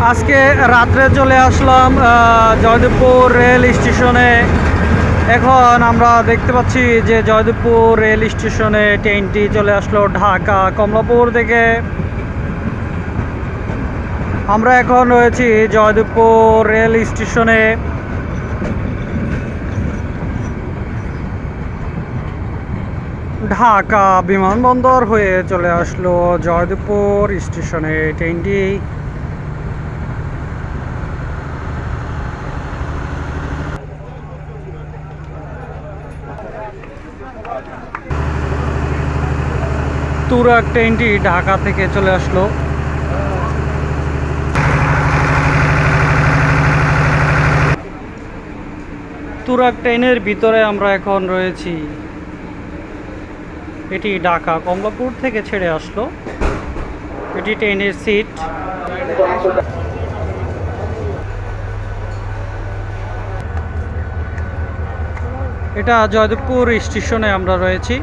আজকে রাত্রে চলে আসলাম জয়দেবপুর রেল স্টেশনে। এখন আমরা দেখতে পাচ্ছি যে জয়দেবপুর রেল স্টেশনে ট্রেনটি চলে আসলো ঢাকা কমলাপুর থেকে। আমরা এখন রয়েছি জয়দেবপুর রেল স্টেশনে। ঢাকা বিমানবন্দর হয়ে চলে আসলো জয়দেবপুর স্টেশনে ট্রেনটি। তুরাগ ট্রেনটি ঢাকা থেকে চলে আসলো। তুরাগ ট্রেনের ভিতরে আমরা এখন রয়েছি। এটি ঢাকা কমলাপুর থেকে ছেড়ে আসলো। এটি ট্রেনের সিট। এটা জয়দেবপুর স্টেশনে আমরা রয়েছি।